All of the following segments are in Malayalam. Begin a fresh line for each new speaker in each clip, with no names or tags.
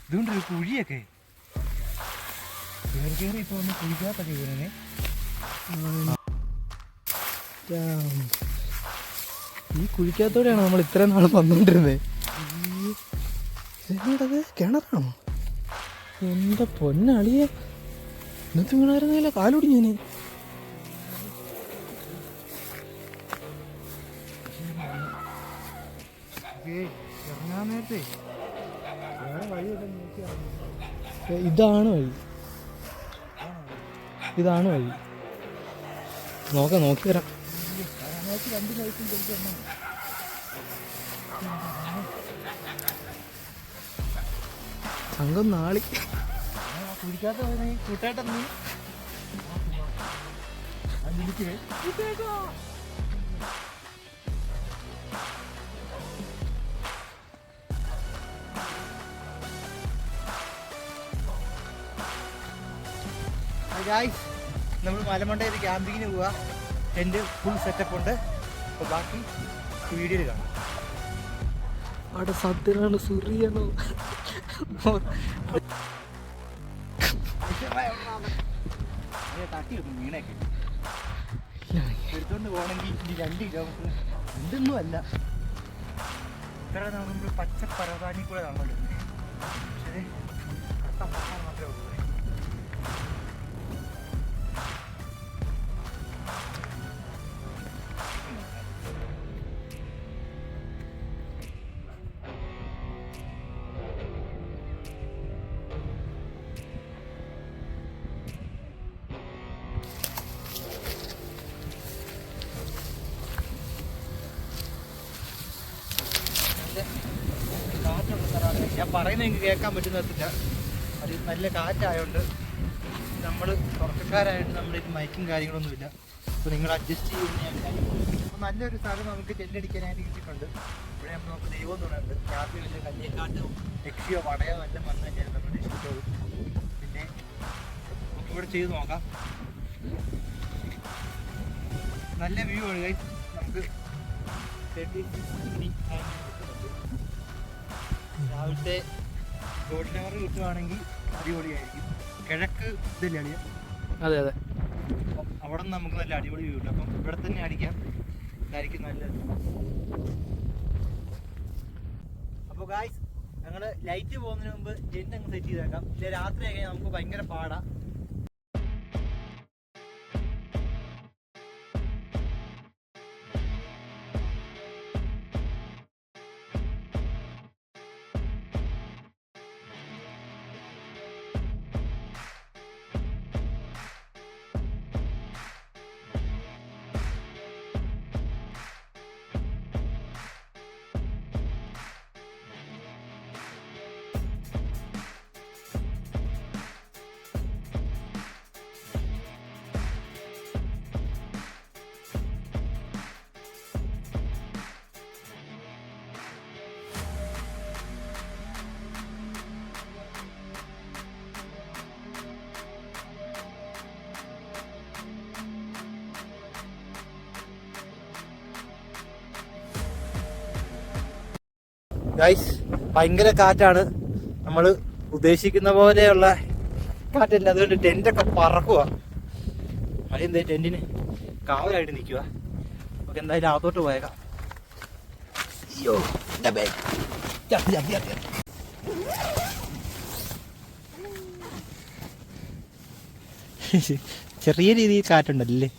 ഇതുകൊണ്ടൊരു കുഴിയൊക്കെ കയറി ഇപ്പൊ ഒന്ന് കുഴിക്കാത്തൊക്കെ വീണേ.
ഈ കുഴിക്കകത്തോടെയാണോ നമ്മൾ ഇത്രയും നാൾ വന്നുകൊണ്ടിരുന്നത്? കിണറാണോ? എന്റെ പൊന്നളിയെ, ഇന്നത്തെ വീണായിരുന്നില്ല, കാലൊടിഞ്ഞേനെ.
ഇറങ്ങാൻ നേരത്തെ വേറെ വഴിയൊക്കെ നോക്കിയാണ്.
ഇതാണ് വഴി, ഇതാണ് വഴി. നോക്കി വരാം.
രണ്ട് ലൈറ്റും കൊടുക്കണം.
സംഘം നാളി
കുടിക്കാത്ത കൂട്ടായിട്ട് നീ നമ്മൾ മലമണ്ടയിൽ ക്യാമ്പിങ്ങിന് പോവാ. ടെൻറ്റ് ഫുൾ സെറ്റപ്പ് ഉണ്ട്. അപ്പോൾ ബാക്കി വീഡിയോയിൽ കാണാം.
അവിടെ സത്യനാണ്, സുറിയാണോ?
തട്ടി വെക്കും മീനൊക്കെ എടുത്തോണ്ട് പോകണമെങ്കിൽ ഇനി 2 കിലോമീറ്റർ എന്തൊന്നും അല്ല. ഇത്ര നമ്മൾ പച്ച പരവതാനി കൂടെ കാണുമല്ലോ. പക്ഷേ മാത്രമേ ഉള്ളൂ. ഞാൻ പറയുന്നത് എനിക്ക് കേൾക്കാൻ പറ്റുന്നില്ല. അത് നല്ല കാറ്റായതുകൊണ്ട് നമ്മൾ തുടക്കക്കാരായിട്ട് നമ്മളിത് മൈക്കും കാര്യങ്ങളൊന്നുമില്ല. അപ്പോൾ നിങ്ങൾ അഡ്ജസ്റ്റ് ചെയ്യുമെന്ന് ഞാൻ വിചാരിക്കുന്നു. അപ്പോൾ നല്ലൊരു സ്ഥലം നമുക്ക് ടെല്ലടിക്കാനായിട്ട് കിട്ടിയിട്ടുണ്ട്. ഇവിടെ നമ്മൾ നമുക്ക് ദൈവം തുടങ്ങുന്നുണ്ട്. രാത്രി വലിയ കല്ലേക്കാട്ടോ യക്ഷിയോ വടയോ എല്ലാം വന്നു കഴിഞ്ഞാൽ നമ്മൾ രക്ഷിച്ചോളൂ. പിന്നെ നമുക്കിവിടെ ചെയ്ത് നോക്കാം. നല്ല വ്യൂ ആണ് ഗൈസ്. നമുക്ക് 36 രാവിലത്തെ ഗോൾഡൻ അവർ കിട്ടുവാണെങ്കിൽ അടിപൊളിയായിരിക്കും. കിഴക്ക് ഇതല്ലേ അടിയാ?
അതെ അതെ.
അപ്പം അവിടെ നിന്ന് നമുക്ക് നല്ല അടിപൊളി വ്യൂ കിട്ടും. അപ്പം ഇവിടെ തന്നെ അടിക്കാം, ഇതായിരിക്കും നല്ലത്. അപ്പോൾ ഗായ്സ്, ഞങ്ങൾ ലൈറ്റ് പോകുന്നതിന് മുമ്പ് ടെൻ്റ് അങ്ങ് സെറ്റ് ചെയ്തേക്കാം. ഇല്ല രാത്രി ആയി നമുക്ക് ഭയങ്കര പാടാ. ഗൈസ്, ഭയങ്കര കാറ്റാണ്. നമ്മൾ ഉദ്ദേശിക്കുന്ന പോലെയുള്ള കാറ്റല്ല. അതുകൊണ്ട് ടെൻ്റൊക്കെ പറക്കുക. അതെന്താ ടെൻറ്റിന് കാവലായിട്ട് നിൽക്കുക. നമുക്ക് എന്തായാലും അകത്തോട്ട് പോയേക്കാം. അയ്യോ, ചെറിയ രീതിയിൽ കാറ്റുണ്ടല്ലേ?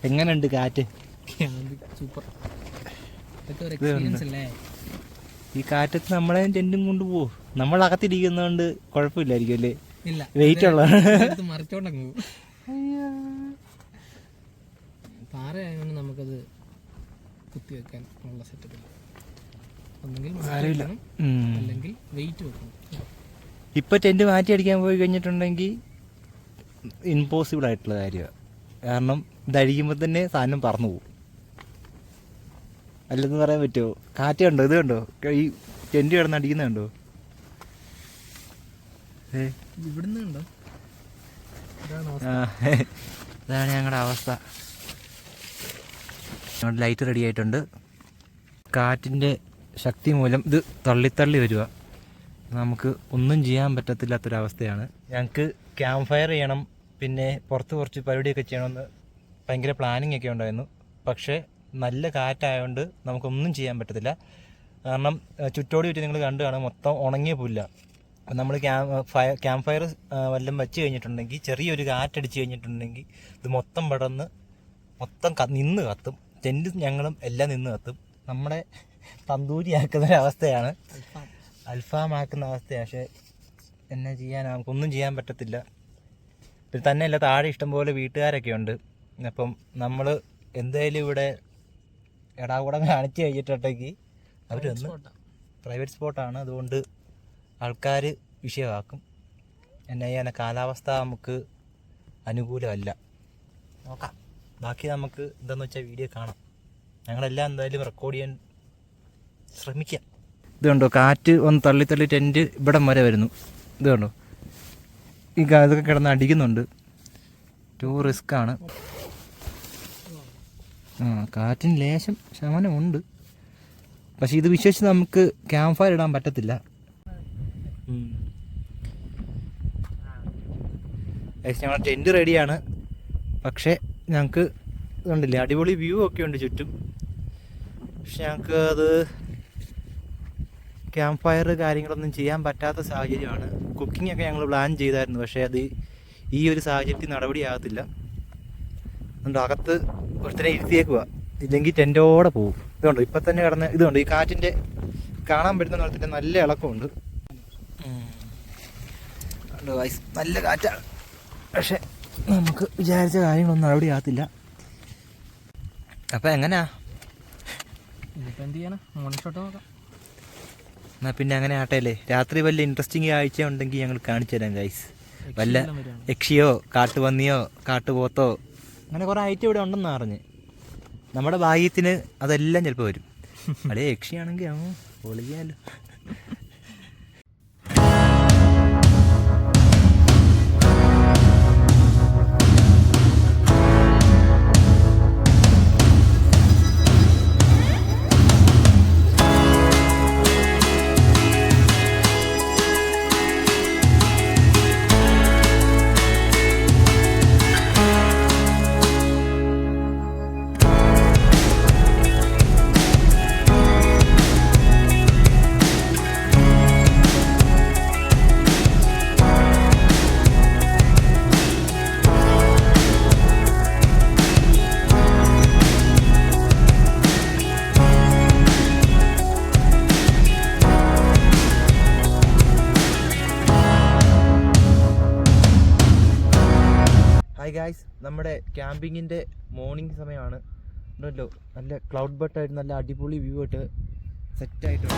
എങ്ങനെയുണ്ട് കാറ്റ്?
സൂപ്പർ.
ഈ കാറ്റത്ത് നമ്മളെ ടെന്റും കൊണ്ടുപോകും. നമ്മൾ അകത്തിരിക്കുന്നതുകൊണ്ട് കുഴപ്പമില്ലായിരിക്കും അല്ലേ?
ഇല്ല,
വെയിറ്റ് ഉള്ള
മറിച്ചോണ്ടങ്ങ് പോകും. പാറയായതുകൊണ്ട് നമുക്കത് കുത്തി വെക്കാൻ ഉള്ള സെറ്റപ്പ് ഇല്ല. ഒന്നെങ്കിൽ അല്ലെങ്കിൽ വെയിറ്റ് വെക്കണം.
ഇപ്പൊ ടെന്റ് മാറ്റി അടിക്കാൻ പോയി കഴിഞ്ഞിട്ടുണ്ടെങ്കിൽ ഇമ്പോസിബിൾ ആയിട്ടുള്ള കാര്യമാണ്. കാരണം ഇതഴിക്കുമ്പോൾ തന്നെ സാധനം പറന്നു പോകും. അല്ലെന്ന് പറയാൻ പറ്റുമോ? കാറ്റ് കണ്ടോ? ഇത് കണ്ടോ? ഈ ടെന്റ് കിടന്ന് അടിക്കുന്നത് കണ്ടോ?
ഇവിടുന്ന് ഉണ്ടോ?
ഇതാണ് ഞങ്ങളുടെ അവസ്ഥ. ഞങ്ങളുടെ ലൈറ്റ് റെഡി ആയിട്ടുണ്ട്. കാറ്റിൻ്റെ ശക്തി മൂലം ഇത് തള്ളിത്തള്ളി വരിക, നമുക്ക് ഒന്നും ചെയ്യാൻ പറ്റത്തില്ലാത്തൊരവസ്ഥയാണ്. ഞങ്ങൾക്ക് ക്യാമ്പ് ഫയർ ചെയ്യണം, പിന്നെ പുറത്ത് കുറച്ച് പരിപാടിയൊക്കെ ചെയ്യണമെന്ന് ഭയങ്കര പ്ലാനിങ് ഒക്കെ ഉണ്ടായിരുന്നു. പക്ഷേ നല്ല കാറ്റായതുകൊണ്ട് നമുക്കൊന്നും ചെയ്യാൻ പറ്റത്തില്ല. കാരണം ചുറ്റോടി ചുറ്റി നിങ്ങൾ കണ്ടു കാണാൻ മൊത്തം ഉണങ്ങിയ പുല്ല. നമ്മൾ ക്യാമ്പ് ഫയർ വല്ലതും വെച്ച് കഴിഞ്ഞിട്ടുണ്ടെങ്കിൽ, ചെറിയൊരു കാറ്റടിച്ച് കഴിഞ്ഞിട്ടുണ്ടെങ്കിൽ ഇത് മൊത്തം പടർന്ന് മൊത്തം നിന്ന് കത്തും. ടെൻറ്റ് ഞങ്ങളും എല്ലാം നിന്ന് കത്തും. നമ്മളെ തന്തൂരിയാക്കുന്ന ഒരവസ്ഥയാണ്, അൽഫാമാക്കുന്ന അവസ്ഥയാണ്. പക്ഷേ എന്നാ ചെയ്യാൻ, നമുക്കൊന്നും ചെയ്യാൻ പറ്റത്തില്ല. പിന്നെ തന്നെയല്ല, താഴെ ഇഷ്ടംപോലെ വീട്ടുകാരൊക്കെ ഉണ്ട്. അപ്പം നമ്മൾ എന്തായാലും ഇവിടെ എടാകൂടം കാണിച്ച് കഴിഞ്ഞിട്ടുണ്ടെങ്കിൽ അവരൊന്ന് പ്രൈവറ്റ് സ്പോട്ടാണ്, അതുകൊണ്ട് ആൾക്കാർ വിഷയമാക്കും. എന്നാ ചെയ്യാൻ, കാലാവസ്ഥ നമുക്ക് അനുകൂലമല്ല. നോക്കാം, ബാക്കി നമുക്ക് എന്താണെന്ന് വെച്ചാൽ വീഡിയോ കാണാം. ഞങ്ങളെല്ലാം എന്തായാലും റെക്കോർഡ് ചെയ്യാൻ ശ്രമിക്കാം. ഇതുണ്ടോ, കാറ്റ് ഒന്ന് തള്ളി തള്ളി ടെൻറ്റ് ഇവിടം വരെ വരുന്നു. ഇതുണ്ടോ, ഈ ഇതൊക്കെ കിടന്ന് അടിക്കുന്നുണ്ട്. റിസ്ക്കാണ്. കാറ്റിന് ലേശം ശമനമുണ്ട്, പക്ഷെ ഇത് വിശ്വസിച്ച് നമുക്ക് ക്യാമ്പ് ഫയർ ഇടാൻ പറ്റത്തില്ല. ഞങ്ങളുടെ ടെൻറ്റ് റെഡിയാണ്, പക്ഷേ ഞങ്ങൾക്ക് ഇതുണ്ടല്ലേ അടിപൊളി വ്യൂ ഒക്കെ ഉണ്ട് ചുറ്റും. പക്ഷെ ഞങ്ങൾക്ക് അത് ക്യാമ്പ് ഫയർ കാര്യങ്ങളൊന്നും ചെയ്യാൻ പറ്റാത്ത സാഹചര്യമാണ്. കുക്കിംഗ് ഒക്കെ ഞങ്ങൾ പ്ലാൻ ചെയ്തായിരുന്നു, പക്ഷേ അത് ഈ ഒരു സാഹചര്യത്തിൽ നടപടിയാകത്തില്ല. അതുകൊണ്ട് അകത്ത് ഒരുത്തനെ ഇരുത്തിയേക്കുക, ഇല്ലെങ്കിൽ ടെൻറ്റോടെ പോകും. ഇതുകൊണ്ട് ഇപ്പം തന്നെ കിടന്ന് ഇതുകൊണ്ട് ഈ കാറ്റിൻ്റെ കാണാൻ പറ്റുന്ന പോലെ തന്നെ നല്ല ഇളക്കമുണ്ട്. നല്ല കാറ്റാണ്, പക്ഷെ നമുക്ക് വിചാരിച്ച കാര്യങ്ങളൊന്നും നടപടിയാകത്തില്ല. അപ്പം എങ്ങനെയാ
ഇനിയിപ്പോൾ എന്ത് ചെയ്യാനാ? മോർണിംഗ് ഷോട്ട് നോക്കാം.
എന്നാൽ പിന്നെ അങ്ങനെ ആട്ടെയല്ലേ. രാത്രി വല്ല ഇൻട്രസ്റ്റിംഗ് കാഴ്ച ഉണ്ടെങ്കിൽ ഞങ്ങൾ കാണിച്ചു തരാം ഗൈസ്. വല്ല യക്ഷിയോ കാട്ടുപന്നിയോ കാട്ടുപോത്തോ അങ്ങനെ കുറേ ഐറ്റം ഇവിടെ ഉണ്ടെന്ന് അറിഞ്ഞ്. നമ്മുടെ ഭാഗ്യത്തിന് അതെല്ലാം ചിലപ്പോൾ വരും. അല്ലേ യക്ഷിയാണെങ്കിൽ പൊളിക്കാമല്ലോ. ഹായ് ഗായ്സ്, നമ്മുടെ ക്യാമ്പിങ്ങിൻ്റെ മോർണിംഗ് സമയമാണ്. ഉണ്ടല്ലോ നല്ല ക്ലൗഡ് ബട്ടായിട്ട് നല്ല അടിപൊളി വ്യൂ ആയിട്ട് സെറ്റായിട്ടുണ്ട്.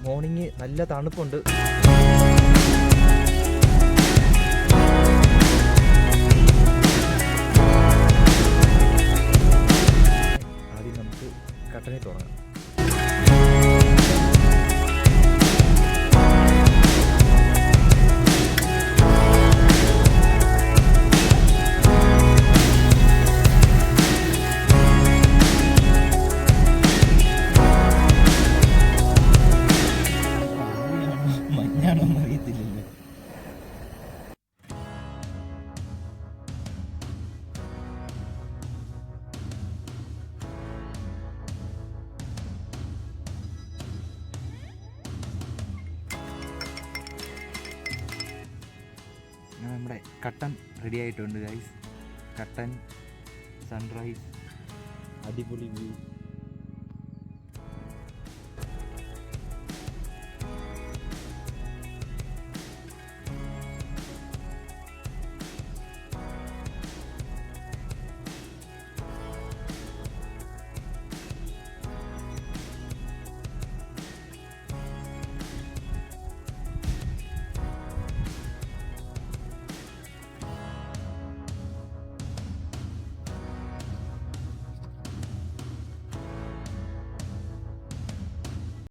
മോർണിംഗ് നല്ല തണുപ്പുണ്ട്. ആദ്യം നമുക്ക് കട്ടനിൽ തുടങ്ങാം. മഞ്ഞാണോന്ന് അറിയത്തില്ലല്ലോ. നമ്മുടെ കട്ടൻ റെഡി ആയിട്ടുണ്ട് ഗൈസ്. കട്ടൻ, സൺറൈസ്, അടിപൊളി വ്യൂ.